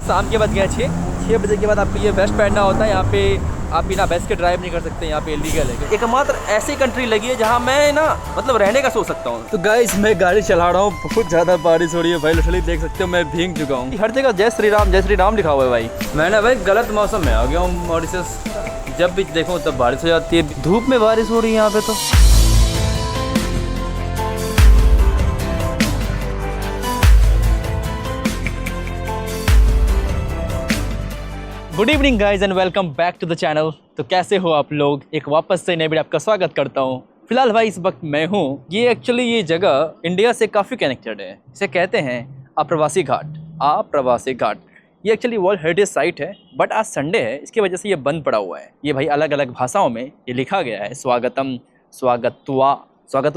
शाम के बज गए 6 बजे के बाद आपको ये वेस्ट पहनना होता है। यहाँ पे आप बिना वेस्ट के ड्राइव नहीं कर सकते, यहाँ पे इलीगल है। एकमात्र ऐसी कंट्री लगी है जहाँ मैं ना मतलब रहने का सोच सकता हूँ। तो गाइस मैं गाड़ी चला रहा हूँ, बहुत ज़्यादा बारिश हो रही है भाई, लिटरली देख सकते हो मैं भीग चुका हूँ। हर जगह जय श्री राम लिखा हुआ है भाई। मैंने भाई गलत मौसम में आ गया हूँ मॉरिशस, जब भी देखो तब बारिश हो जाती है, धूप में बारिश हो रही है यहाँ पे। तो good evening guys and welcome back to the channel. तो कैसे हो आप लोग, एक वापस से नए वीडियो आपका स्वागत करता हूँ। फिलहाल भाई इस वक्त मैं हूँ, ये एक्चुअली ये जगह इंडिया से काफ़ी कनेक्टेड है। इसे कहते हैं आप्रवासी घाट। ये एक्चुअली वर्ल्ड हेरिटेज साइट है, बट आज संडे है, इसकी वजह से ये बंद पड़ा हुआ है। ये भाई अलग अलग भाषाओं में ये लिखा गया है, स्वागतवा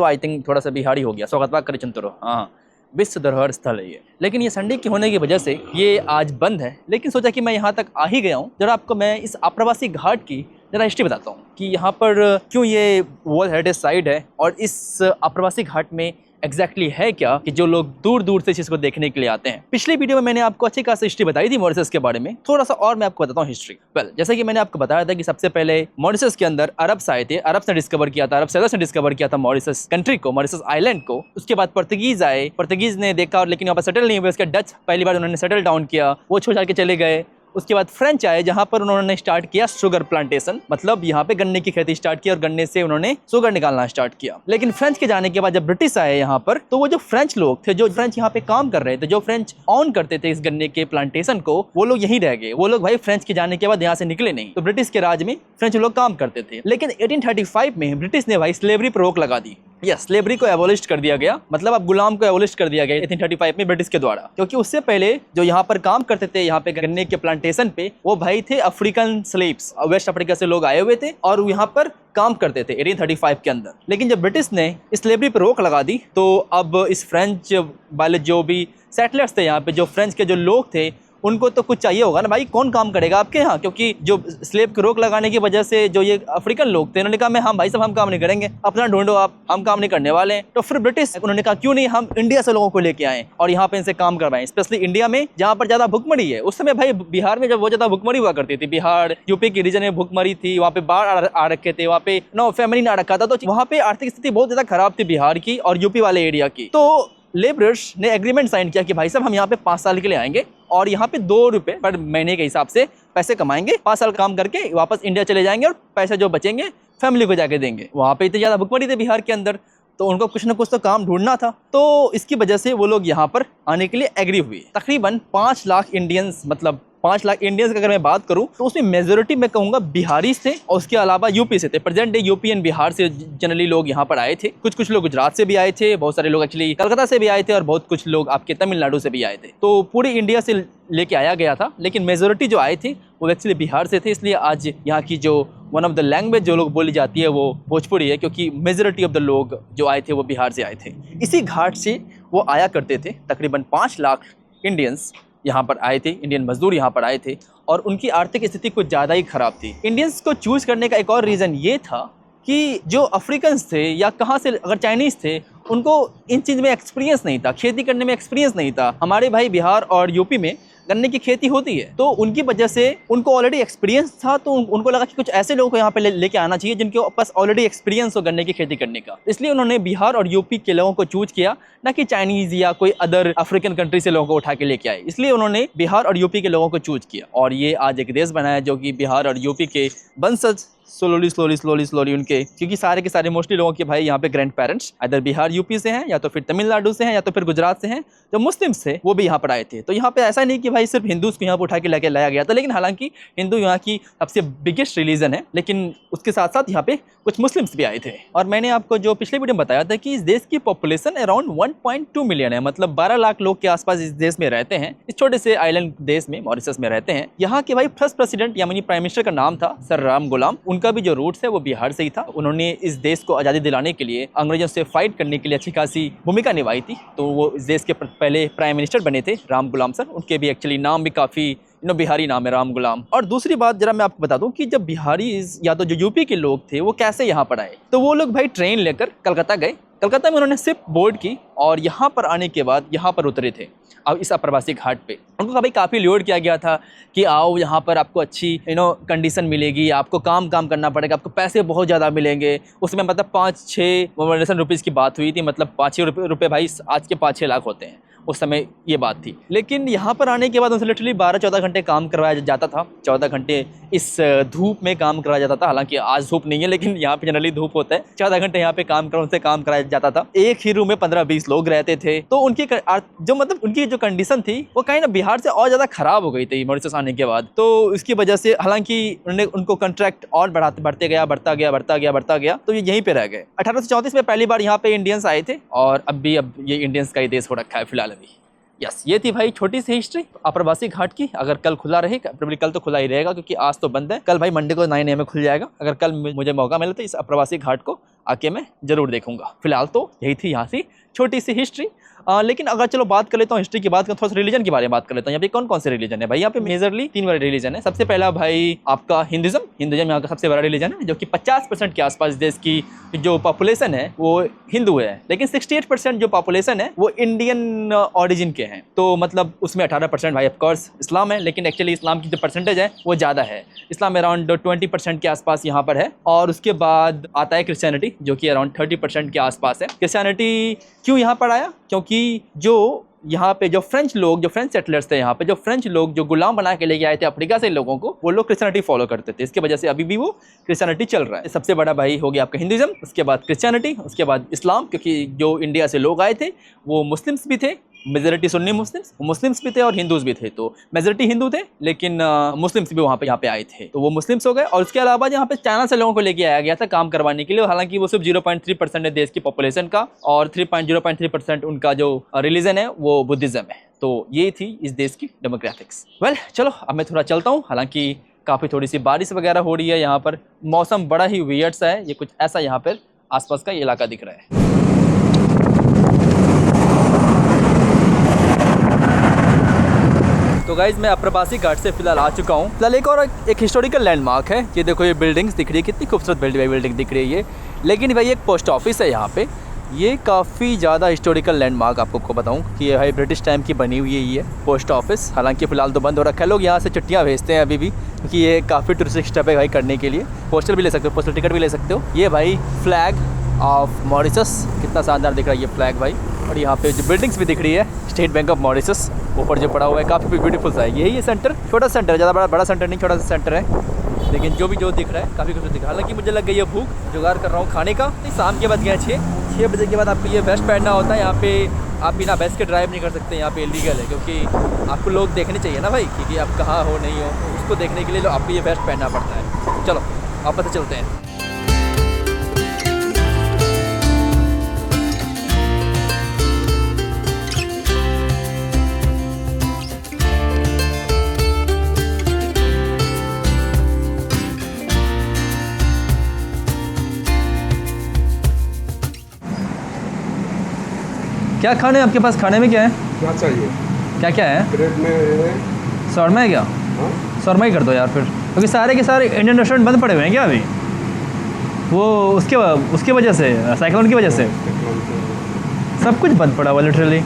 आई थिंक थोड़ा सा बिहारी हो गया, स्वागतवा करे चंतरो, हाँ विश्व धरोहर स्थल है ये। लेकिन ये संडे के होने की वजह से ये आज बंद है। लेकिन सोचा कि मैं यहाँ तक आ ही गया हूँ, जरा आपको मैं इस आप्रवासी घाट की जरा हिस्ट्री बताता हूँ कि यहाँ पर क्यों ये वर्ल्ड हेरिटेज साइट है और इस आप्रवासी घाट में एग्जैक्टली है क्या कि जो लोग दूर दूर से इस चीज़ को देखने के लिए आते हैं। पिछले वीडियो में मैंने आपको अच्छी खासी हिस्ट्री बताई थी मॉरिशस के बारे में, थोड़ा सा और मैं आपको बताता हूँ हिस्ट्री। जैसे कि मैंने आपको बताया था कि सबसे पहले मॉरिशस के अंदर अरब्स आए थे, अरब्स ने डिस्कवर किया था, अरब सेलर्स ने डिस्कवर किया था मॉरिशस कंट्री को, मॉरिशस आइलैंड को। उसके बाद पोर्तुगीज आए, पोर्तुगीज ने देखा और लेकिन यहाँ पर सेटल नहीं हुए। उसके डच पहली बार उन्होंने सेटल डाउन किया, वो छोड़ के चले गए। उसके बाद फ्रेंच आए, जहां पर उन्होंने स्टार्ट किया शुगर प्लांटेशन, मतलब यहाँ पे गन्ने की खेती स्टार्ट की और गन्ने से उन्होंने शुगर निकालना स्टार्ट किया। लेकिन फ्रेंच के जाने के बाद जब ब्रिटिश आए यहाँ पर, तो वो जो फ्रेंच लोग थे, जो फ्रेंच यहाँ पे काम कर रहे थे, जो फ्रेंच ऑन करते थे इस गन्ने के प्लांटेशन को, वो लोग यहीं रह गए। वो लोग भाई फ्रेंच के जाने के बाद यहाँ से निकले नहीं, तो ब्रिटिश के राज में फ्रेंच लोग काम करते थे। लेकिन 1835 में ब्रिटिश ने भाई स्लेवरी पर रोक लगा दी। स्लेवरी को एबोलिश कर दिया गया, मतलब अब गुलाम को एबोलिश कर दिया गया 1835 में ब्रिटिश के द्वारा। क्योंकि उससे पहले जो यहाँ पर काम करते थे यहाँ पे गन्ने के प्लांटेशन पे, वो भाई थे अफ्रीकन स्लेव्स, वेस्ट अफ्रीका से लोग आए हुए थे और यहाँ पर काम करते थे 1835 के अंदर। लेकिन जब ब्रिटिश ने स्लेवरी पर रोक लगा दी, तो अब इस फ्रेंच वाले जो भी सेटलर्स थे यहाँ पे, जो फ्रेंच के जो लोग थे, उनको तो कुछ चाहिए होगा ना भाई, कौन काम करेगा आपके यहाँ। क्योंकि जो स्लेव को रोक लगाने की वजह से जो ये अफ्रीकन लोग थे, उन्होंने कहा मैं भाई साहब हम काम नहीं करेंगे, अपना ढूंढो आप, हम काम नहीं करने वाले हैं। तो फिर ब्रिटिश उन्होंने कहा क्यों नहीं हम इंडिया से लोगों को लेके आए और यहाँ पे इनसे काम करवाएं, स्पेशली इंडिया में जहाँ पर ज्यादा भुखमरी है। उस समय भाई बिहार में जब बहुत ज्यादा भुखमरी हुआ करती थी, बिहार यूपी के रीजन में भुखमरी थी, वहाँ पे बाढ़ आ रखे थे, वहाँ पे फैमिली आ रखा था, तो वहाँ पे आर्थिक स्थिति बहुत ज्यादा खराब थी बिहार की और यूपी वाले एरिया की। तो लेबरर्स ने एग्रीमेंट साइन किया कि भाई साहब हम यहाँ पे 5 साल के लिए आएंगे और यहाँ पे 2 रुपए पर महीने के हिसाब से पैसे कमाएंगे, 5 साल काम करके वापस इंडिया चले जाएंगे और पैसे जो बचेंगे फैमिली को जाके देंगे। वहाँ पे इतनी ज़्यादा भुखमरी थी बिहार के अंदर, तो उनको कुछ ना कुछ तो काम ढूंढना था। तो इसकी वजह से वो लोग यहाँ पर आने के लिए एग्री हुए। तकरीबन 5 लाख इंडियंस, मतलब 5 लाख इंडियंस की अगर मैं बात करूं तो उसमें मेजोरिटी मैं कहूँगा बिहारी से और उसके अलावा यूपी से थे। Present day UP and Bihar से जनरली लोग यहाँ पर आए थे। कुछ लोग गुजरात से भी आए थे, बहुत सारे लोग एक्चुअली कलकत्ता से भी आए थे और बहुत कुछ लोग आपके तमिलनाडु से भी आए थे। तो पूरी इंडिया से लेके आया गया था, लेकिन मेजोरिटी जो आए थे वो एक्चुअली बिहार से थे। इसलिए आज यहाँ की जो वन ऑफ द लैंग्वेज जो लोग बोली जाती है वो भोजपुरी है, क्योंकि मेजोरिटी ऑफ द लोग जो आए थे वो बिहार से आए थे। इसी घाट से वो आया करते थे। तकरीबन 5 लाख इंडियंस यहाँ पर आए थे, इंडियन मजदूर यहाँ पर आए थे और उनकी आर्थिक स्थिति कुछ ज़्यादा ही खराब थी। इंडियंस को चूज़ करने का एक और रीज़न ये था कि जो अफ्रीकन्स थे या कहाँ से अगर चाइनीज़ थे, उनको इन चीज़ में एक्सपीरियंस नहीं था, खेती करने में एक्सपीरियंस नहीं था। हमारे भाई बिहार और यूपी में गन्ने की खेती होती है, तो उनकी वजह से उनको ऑलरेडी एक्सपीरियंस था। तो उनको लगा कि कुछ ऐसे लोगों को यहाँ पे लेके आना चाहिए जिनके पास ऑलरेडी एक्सपीरियंस हो गन्ने की खेती करने का। इसलिए उन्होंने बिहार और यूपी के लोगों को चूज किया, ना कि चाइनीज़ या कोई अदर अफ्रीकन कंट्री से लोगों को उठा के लेके आए। इसलिए उन्होंने बिहार और यूपी के लोगों को चूज किया और ये आज एक देश बनाया जो कि बिहार और यूपी के वंशज स्लोली उनके, क्योंकि सारे के सारे मोस्टली लोगों के भाई यहाँ पे ग्रैंड पेरेंट्स इधर बिहार यूपी से हैं, या तो फिर तमिलनाडु से हैं, या तो फिर गुजरात से हैं। जो मुस्लिम्स थे वो भी यहाँ पर आए थे। तो यहाँ पे ऐसा नहीं कि भाई सिर्फ हिंदूज को यहाँ पर उठा के लेके लाया गया था, लेकिन हालांकि हिंदू यहाँ की सबसे बिगेस्ट रिलीजन है, लेकिन उसके साथ साथ यहाँ पे कुछ मुस्लिम्स भी आए थे। और मैंने आपको जो पिछले वीडियो में बताया था कि इस देश की पॉपुलेशन अराउंड 1.2 मिलियन है, मतलब 12 लाख लोग के आसपास इस देश में रहते हैं, इस छोटे से आइलैंड देश में मॉरिशस में रहते हैं। यहाँ के भाई फर्स्ट प्रेसिडेंट यानी प्राइम मिनिस्टर का नाम था सर राम गुलाम। उनका भी जो रूट्स है वो बिहार से ही था। उन्होंने इस देश को आज़ादी दिलाने के लिए अंग्रेजों से फाइट करने के लिए अच्छी खासी भूमिका निभाई थी। तो वो इस देश के पहले प्राइम मिनिस्टर बने थे राम गुलाम सर। उनके भी एक्चुअली नाम भी काफ़ी बिहारी नाम है, राम गुलाम। और दूसरी बात जरा मैं आपको बता दूं कि जब बिहारी या तो जो यूपी के लोग थे वो कैसे यहाँ पर आए, तो वो लोग भाई ट्रेन लेकर कलकत्ता गए कलकत्ता में उन्होंने शिप बोर्ड की और यहाँ पर आने के बाद यहाँ पर उतरे थे अब इस अप्रवासी घाट पे। उनको कभी काफ़ी लोड किया गया था कि आओ यहाँ पर आपको अच्छी कंडीशन मिलेगी, आपको काम करना पड़ेगा, आपको पैसे बहुत ज़्यादा मिलेंगे। उसमें मतलब 5-6 रुपीज़ की बात हुई थी, मतलब 5-6 रुपये भाई आज के 5-6 लाख होते हैं, उस समय ये बात थी। लेकिन यहाँ पर आने के बाद उनसे लिटरली 12-14 घंटे काम करवाया जाता था, 14 घंटे इस धूप में काम कराया जाता था। हालांकि आज धूप नहीं है लेकिन यहाँ पे जनरली धूप होता है। 14 घंटे यहाँ पे उनसे काम कराया जाता था। एक ही रूम में 15-20 लोग रहते थे। तो उनकी जो मतलब उनकी जो कंडीशन थी वो कहीं ना बिहार से और ज़्यादा ख़राब हो गई थी मॉरिशस आने के बाद। तो इसकी वजह से हालांकि उन्होंने उनको कॉन्ट्रैक्ट और बढ़ता गया तो ये यहीं पर रह गए। 1834 में पहली बार यहाँ पे इंडियंस आए थे और अब ये इंडियंस का ही देश हो रखा है फिलहाल अभी। यस, ये थी भाई छोटी सी हिस्ट्री अप्रवासी घाट की। अगर कल खुला रहेगा, प्रॉब्ली कल तो खुला ही रहेगा क्योंकि आज तो बंद है। कल भाई मंडे को 9 AM में खुल जाएगा। अगर कल मुझे मौका मिले तो इस अप्रवासी घाट को आके मैं ज़रूर देखूंगा। फिलहाल तो यही थी यहाँ से छोटी सी हिस्ट्री। लेकिन अगर चलो बात कर लेता हूँ हिस्ट्री की बात, थोड़ा सा रिलीजन के बारे में बात कर लेता हूँ। यहाँ पे कौन से रिलीजन है भाई? यहाँ पे मेजरली 3 बड़े रिलीजन है। सबसे पहला भाई आपका हिंदुज़म यहाँ का सबसे बड़ा रिलीजन है, जो कि 50% के आसपास देश की जो पॉपुलेशन है वो हिंदू है। लेकिन 68% जो पॉपुलेशन है वो इंडियन ऑरिजिन के हैं। तो मतलब उसमें 18% भाई ऑफकोर्स इस्लाम है, लेकिन एक्चुअली इस्लाम की जो परसेंटेज है वो ज़्यादा है। इस्लाम अराउंड 20% के आसपास यहाँ पर है। और उसके बाद आता है क्रिश्चियनिटी, जो कि अराउंड 30% के आसपास है। क्रिश्चियनिटी क्यों यहाँ पर आया? क्योंकि जो यहाँ पे जो फ्रेंच सेटलर्स थे, यहाँ पे जो फ्रेंच लोग जो गुलाम बना के लेके आए थे अफ्रीका से लोगों को, वो लोग क्रिश्चियनिटी फॉलो करते थे। इसकी वजह से अभी भी वो क्रिश्चियनिटी चल रहा है। सबसे बड़ा भाई हो गया आपका हिंदुज़म, उसके बाद क्रिश्चियनिटी, उसके बाद इस्लाम, क्योंकि जो इंडिया से लोग आए थे वो मुस्लिम्स भी थे। मेजोरिटी सुन्नी मुस्लिम्स भी थे और हिंदूज भी थे। तो मेजोरिटी हिंदू थे लेकिन मुस्लिम्स भी यहाँ पे आए थे, तो वो मुस्लिम्स हो गए। और उसके अलावा यहाँ पे चाइना से लोगों को लेके आया गया था काम करवाने के लिए। हालांकि वो सिर्फ 0.3% है देश की पॉपुलेशन का, और 0.3% उनका जो रिलीजन है वो बुद्धिज़्म है। तो ये थी इस देश की डेमोग्राफिक्स। वेल चलो अब मैं थोड़ा चलता हूँ। हालांकि काफ़ी थोड़ी सी बारिश वगैरह हो रही है यहाँ पर, मौसम बड़ा ही वियर्ड सा है। ये कुछ ऐसा यहाँ पर आसपास का इलाका दिख रहा है। तो गाइज मैं अप्रवासी घाट से फिलहाल आ चुका हूँ। फिलहाल एक हिस्टोरिकल लैंडमार्क है। ये देखो, ये बिल्डिंग्स दिख रही है, कितनी खूबसूरत बिल्डिंग दिख रही है ये। लेकिन भाई एक पोस्ट ऑफिस है यहाँ पे, ये काफ़ी ज़्यादा हिस्टोरिकल लैंडमार्क आपको बताऊँ कि ये भाई ब्रिटिश टाइम की बनी हुई है ये पोस्ट ऑफिस। हालांकि फ़िलहाल तो बंद हो रखा है। लोग यहाँ से चिट्ठियाँ भेजते हैं अभी भी, क्योंकि ये काफ़ी टूरिस्टिक स्टेप है भाई करने के लिए। पोस्टल भी ले सकते हो, पोस्टल टिकट भी ले सकते हो। ये भाई फ्लैग ऑफ मॉरिशस, कितना शानदार दिख रहा है ये फ्लैग भाई। और यहाँ पे जो बिल्डिंग्स भी दिख रही है, स्टेट बैंक ऑफ मॉरिशस ऊपर जो पड़ा हुआ है, काफ़ी ब्यूटीफुल सा है। यही ये सेंटर, छोटा सेंटर है, ज़्यादा बड़ा सेंटर नहीं, छोटा सा सेंटर है। लेकिन जो दिख रहा है काफ़ी खूबसूरत दिख रहा है। हालांकि मुझे लग गई है भूख, जुगाड़ कर रहा हूँ खाने का। शाम के बाद गया 6 बजे के बाद आपको ये वेस्ट पहनना होता है। यहाँ पे आप बिना वेस्ट के ड्राइव नहीं कर सकते, यहाँ पे इलीगल है। क्योंकि आपको लोग देखने चाहिए ना भाई कि आप कहाँ हो नहीं हो, उसको देखने के लिए आपको ये वेस्ट पहनना पड़ता है। चलो वापस से चलते हैं। क्या खाने आपके पास? खाने में क्या है? क्या चाहिए? क्या क्या है? ब्रेड में है। शौरमा है क्या? शौरमा ही कर दो यार फिर, क्योंकि सारे के सारे इंडियन रेस्टोरेंट बंद पड़े हुए हैं क्या अभी? वो उसके वजह से, साइक्लोन की वजह से सब कुछ बंद पड़ा हुआ लिटरली।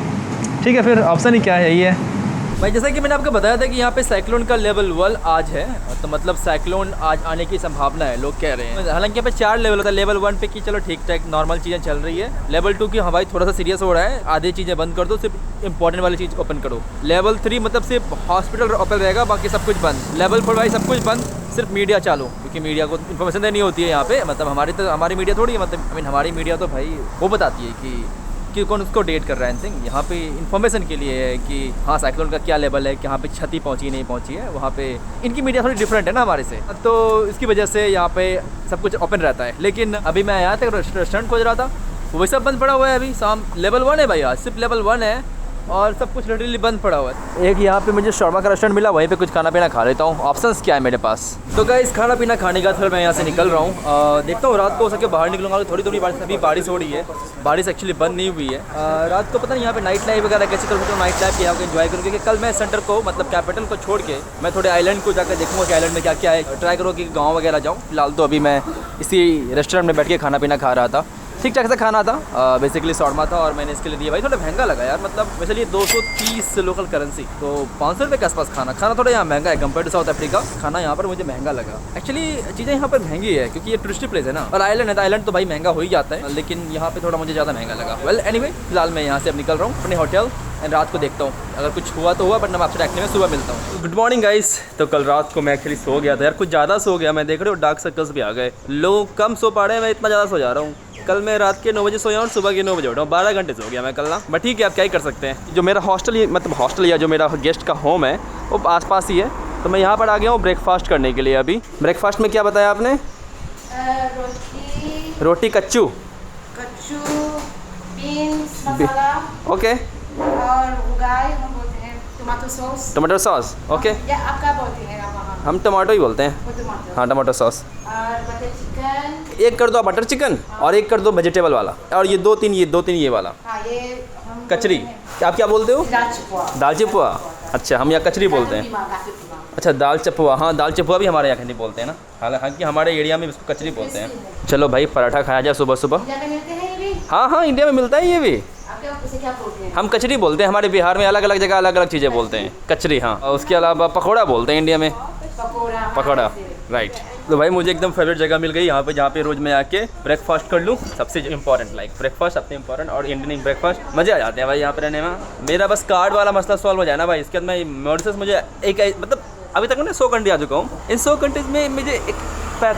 ठीक है, फिर ऑप्शन ही क्या है, यही है भाई। जैसा कि मैंने आपको बताया था कि यहाँ पे साइक्लोन का लेवल 1 आज है, तो मतलब साइक्लोन आज आने की संभावना है, लोग कह रहे हैं। हालांकि यहाँ पे 4 लेवल होता है। लेवल 1 पे कि चलो ठीक ठाक नॉर्मल चीज़ें चल रही है। लेवल 2 की हवाई थोड़ा सा सीरियस हो रहा है, आधी चीज़ें बंद कर दो, सिर्फ इंपॉर्टेंट वाली चीज़ ओपन करो। लेवल 3 मतलब सिर्फ हॉस्पिटल ओपन रहेगा, बाकी सब कुछ बंद। लेवल 4 भाई सब कुछ बंद, सिर्फ मीडिया चालू, क्योंकि मीडिया को इन्फॉर्मेशन देनी होती है यहाँ पे। मतलब हमारी मीडिया थोड़ी है, मतलब हमारी मीडिया तो भाई वो बताती है कि कौन उसको डेट कर रहा है एनीथिंग। यहाँ पे इन्फॉर्मेशन के लिए है कि हाँ साइक्लोन का क्या लेवल है, यहाँ पे क्षति पहुँची नहीं पहुँची है। वहाँ पे इनकी मीडिया थोड़ी डिफरेंट है ना हमारे से, तो इसकी वजह से यहाँ पे सब कुछ ओपन रहता है। लेकिन अभी मैं आया था, रेस्टोरेंट खोज रहा था, वो सब बंद पड़ा हुआ है अभी। शाम लेवल 1 है भाई, आज सिर्फ लेवल 1 है और सब कुछ लिटरली बंद पड़ा हुआ है। एक यहाँ पे मुझे शौरमा का रेस्टोरेंट मिला, वहीं पे कुछ खाना पीना खा लेता हूँ। ऑप्शंस क्या है मेरे पास? तो गाइस खाना पीना खाने का फिर मैं यहाँ से निकल रहा हूँ। देखता हूँ रात को हो सके बाहर निकलूँगा। थोड़ी बारिश, अभी बारिश हो रही है, बारिश एक्चुअली बंद नहीं हुई है। रात को पता नहीं यहाँ पे नाइट लाइफ वगैरह कैसे कर सकता हूँ, नाइट लाइफ यहाँ पे एंजॉय करूँगी। क्योंकि कल मैं सेंटर को मतलब कैपिटल को छोड़ के मैं थोड़े आइलैंड को जाकर देखूँगा कि आइलैंड में क्या क्या है, ट्राई करूँ कि गाँव वगैरह जाऊँ। फिलहाल तो अभी मैं इसी रेस्टोरेंट में बैठ के खाना पीना खा रहा था। ठीक ठाक सा खाना था, बेसिकली शॉर्मा था और मैंने इसके लिए दिया भाई, थोड़ा महंगा लगा यार, मतलब वैसे लिए 230 लोकल करेंसी, तो 500 रुपये के आसपास खाना थोड़ा यहाँ महंगा है कंपेयर टू साउथ अफ्रीका। खाना यहाँ पर मुझे महंगा लगा। एक्चुअली चीज़ें यहाँ पर महंगी है क्योंकि ये टूरिस्ट प्लेस है ना, और आइलैंड है तो आइलैंड तो भाई महंगा हो ही जाता है, लेकिन यहाँ पे थोड़ा मुझे ज़्यादा महंगा लगा। वेल एनीवे, फिलहाल मैं यहाँ से अब निकल रहा हूँ अपने होटल एंड रात को देखता हूँ, अगर कुछ हुआ तो हुआ, बट मैं आपसे डायरेक्टली में सुबह मिलता हूँ। Good morning guys. तो कल रात को मैं एक्चुअली सो गया था यार, कुछ ज़्यादा सो गया, मैं देख रहे हो डार्क सर्कल्स भी आ गए, लोग कम सो पा रहे हैं, मैं इतना ज़्यादा सो जा रहा हूँ। कल मैं रात के 9 बजे सोया और सुबह के 9 बजे उठा हूँ, 12 घंटे सो गया मैं कल ना, बट ठीक है, आप क्या ही कर सकते हैं। जो मेरा हॉस्टल, मतलब हॉस्टल या जो मेरा गेस्ट का होम है वो आसपास ही है, तो मैं यहाँ पर आ गया हूँ ब्रेकफास्ट करने के लिए। अभी ब्रेकफास्ट में क्या बताया आपने? रोटी कच्चू बीन्स मसाला, ओके, और उगाई हम बोलते हैं टमाटो सॉस, ओके, या आप क्या बोलते हैं? हम टमाटो ही बोलते हैं। टमाटो, हाँ, टमाटो सॉस। और बटर चिकन एक कर दो बटर चिकन और एक कर दो वेजिटेबल वाला, और ये दो तीन ये वाला। हाँ, ये हम कचरी, आप क्या बोलते हो? दाल चिपुआ। दाल चिपुआ, अच्छा, हम यहाँ कचरी बोलते हैं। अच्छा, दाल चपुआ, हाँ दाल चपुआ भी हमारे यहाँ नहीं बोलते हैं ना, हालांकि हमारे एरिया में इसको कचरी बोलते हैं। चलो भाई, पराठा खाया जाए सुबह सुबह। इंडिया में मिलते हैं ये भी? हाँ, इंडिया में मिलता है ये भी। उसे क्या बोलते हैं? हम कचरी बोलते हैं, हमारे बिहार में अलग अलग जगह अलग अलग चीज़ें बोलते हैं, कचरी। हाँ, और उसके अलावा पकौड़ा बोलते हैं इंडिया में, पकौड़ा, राइट। तो भाई मुझे एकदम फेवरेट जगह मिल गई यहाँ पे, जहाँ पे रोज़ मैं आके ब्रेकफास्ट कर लूँ। सबसे इंपॉर्टेंट, लाइक ब्रेकफास्ट सबसे इंपॉर्टेंट, और इंडियन ब्रेकफास्ट मज़े आ जाते हैं भाई यहाँ पे रहने में। मेरा बस कार्ड वाला मसला सॉल्व हो जाए ना भाई, इसके बाद मैं मॉरिशस, मुझे एक मतलब अभी तक मैं 100 कंट्री आ चुका हूँ। इन 100 कंट्रीज़ में मुझे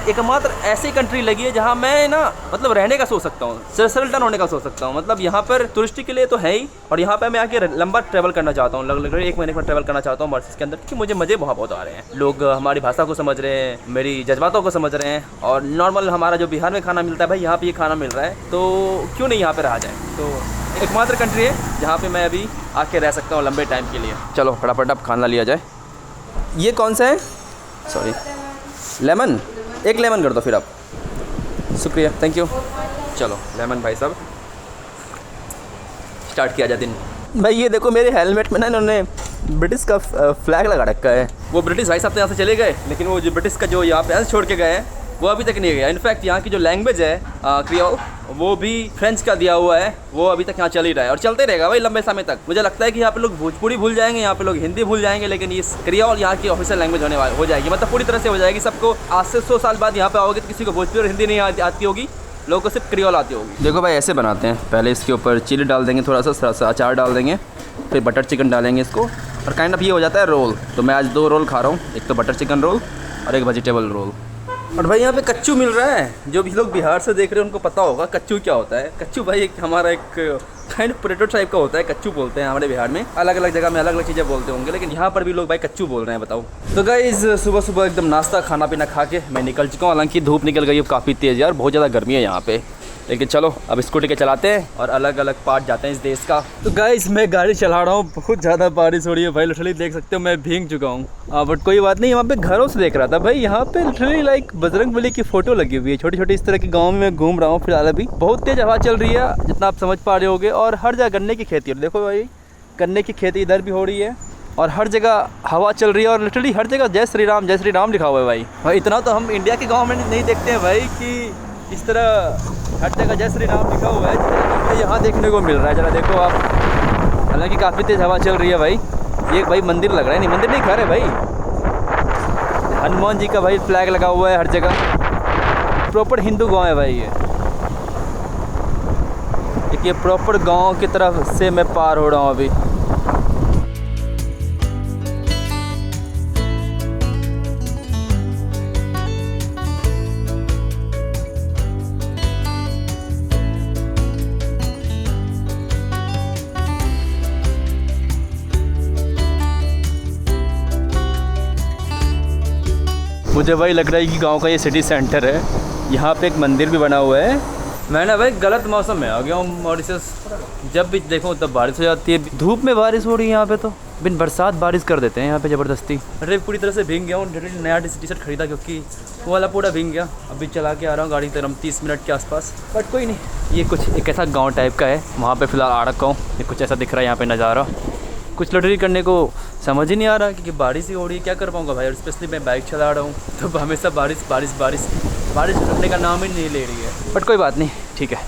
एकमात्र ऐसी कंट्री लगी है जहाँ मैं ना मतलब रहने का सोच सकता हूँ, सेटल होने का सोच सकता हूँ। मतलब यहाँ पर टूरिस्ट के लिए तो है ही, और यहाँ पर मैं आके लंबा ट्रैवल करना चाहता हूँ, लगभग 1 महीने का ट्रैवल करना चाहता हूँ मॉरिशस के अंदर, क्योंकि मुझे मज़े बहुत आ रहे हैं। लोग हमारी भाषा को समझ रहे हैं, मेरी जज्बातों को समझ रहे हैं, और नॉर्मल हमारा जो बिहार में खाना मिलता है भाई, यहाँ पर ये खाना मिल रहा है, तो क्यों नहीं यहाँ पर रहा जाए। तो एकमात्र कंट्री है जहाँ पर मैं अभी आके रह सकता हूँ लंबे टाइम के लिए। चलो फटाफट अब खाना लिया जाए। ये कौन सा है? सॉरी, लेमन, एक लेमन कर दो फिर आप, शुक्रिया, थैंक यू। चलो लेमन भाई साहब, स्टार्ट किया जाए दिन। भाई ये देखो मेरे हेलमेट में ना इन्होंने ब्रिटिश का फ्लैग लगा रखा है। वो ब्रिटिश भाई साहब तो यहाँ से चले गए, लेकिन वो जो ब्रिटिश का जो यहाँ पे छोड़ के गए हैं वो अभी तक नहीं गया। इनफैक्ट यहाँ की जो लैंग्वेज है क्रियोल, वो भी फ्रेंच का दिया हुआ है, वो अभी तक यहाँ चल ही रहा है और चलते रहेगा भाई लंबे समय तक। मुझे लगता है कि यहाँ पे लोग भोजपुरी भूल जाएंगे, यहाँ पे लोग हिंदी भूल जाएंगे, लेकिन ये क्रियोल यहाँ की ऑफिशियल लैंग्वेज हो जाएगी, मतलब पूरी तरह से हो जाएगी। सबको आज से 100 साल बाद यहाँ पे आओगे तो किसी को भोजपुरी और हिंदी नहीं आती होगी, लोगों को सिर्फ क्रियोल आती होगी। देखो भाई ऐसे बनाते हैं, पहले इसके ऊपर चिली डाल देंगे, थोड़ा सा अचार डाल देंगे, फिर बटर चिकन डालेंगे इसको, और काइंड ऑफ ये हो जाता है रोल। तो मैं आज 2 रोल खा रहा हूँ, एक तो बटर चिकन रोल और एक वेजिटेबल रोल। और भाई यहाँ पे कच्चू मिल रहा है, जो भी लोग बिहार से देख रहे हैं उनको पता होगा कच्चू क्या होता है। कच्चू भाई एक हमारा एक काइंड ऑफ पोटैटो टाइप का होता है, कच्चू बोलते हैं हमारे बिहार में। अलग अलग जगह में अलग अलग चीज़ें बोलते होंगे, लेकिन यहाँ पर भी लोग भाई कच्चू बोल रहे हैं, बताओ। तो गाइस सुबह सुबह एकदम नाश्ता खाना पीना खा के मैं निकल चुका हूँ। हालांकि धूप निकल गई है काफ़ी तेज़ यार, बहुत ज़्यादा गर्मी है यहाँ पे, लेकिन चलो अब स्कूटी के चलाते हैं और अलग अलग पार्ट जाते हैं इस देश का। तो गाइस मैं गाड़ी चला रहा हूँ, बहुत ज़्यादा बारिश हो रही है भाई, लिटरली देख सकते हो मैं भीग चुका हूँ। बट कोई बात नहीं, यहाँ पे घरों से देख रहा था भाई, यहाँ पे लिटरली लाइक बजरंगबली की फ़ोटो लगी हुई है छोटी छोटी। इस तरह के गाँव में मैं घूम रहा हूँ फिलहाल। अभी बहुत तेज़ हवा चल रही है जितना आप समझ पा रहे होगे, और हर जगह गन्ने की खेती हो, देखो भाई गन्ने की खेती इधर भी हो रही है, और हर जगह हवा चल रही है, और लिटरली हर जगह जय श्री राम लिखा हुआ है भाई। इतना तो हम इंडिया के गाँव में नहीं देखते हैं भाई कि इस तरह हर जगह जय श्री राम लिखा हुआ है, यहाँ देखने को मिल रहा है। जरा देखो आप, हालांकि काफ़ी तेज़ हवा चल रही है भाई। ये भाई मंदिर लग रहा है, नहीं मंदिर नहीं, घर है भाई, हनुमान जी का भाई फ्लैग लगा हुआ है हर जगह। प्रॉपर हिंदू गांव है भाई ये। देखिए प्रॉपर गांव की तरफ से मैं पार हो रहा हूँ अभी। मुझे भाई लग रहा है कि गांव का ये सिटी सेंटर है, यहाँ पे एक मंदिर भी बना हुआ है। मैं ना भाई गलत मौसम में आ गया हूँ मॉरिशस, जब भी देखो तब बारिश हो जाती है, धूप में बारिश हो रही है यहाँ पे, तो बिन बरसात बारिश कर देते हैं यहाँ पे ज़बरदस्ती। अरे पूरी तरह से भीग गया हूँ, नया टी शर्ट खरीदा क्योंकि वो वाला पूरा भीग गया। अभी चला के आ रहा हूँ गाड़ी तरफ 30 मिनट के आसपास, बट कोई नहीं। ये कुछ एक ऐसा गाँव टाइप का है, वहाँ पर फ़िलहाल आ रखा हूँ। ये कुछ ऐसा दिख रहा है यहाँ पर नज़ारा, कुछ लॉटरी करने को समझ ही नहीं आ रहा क्योंकि बारिश ही हो रही है, क्या कर पाऊँगा भाई। और स्पेशली मैं बाइक चला रहा हूँ तो हमेशा बारिश रुकने का नाम ही नहीं ले रही है, बट कोई बात नहीं, ठीक है।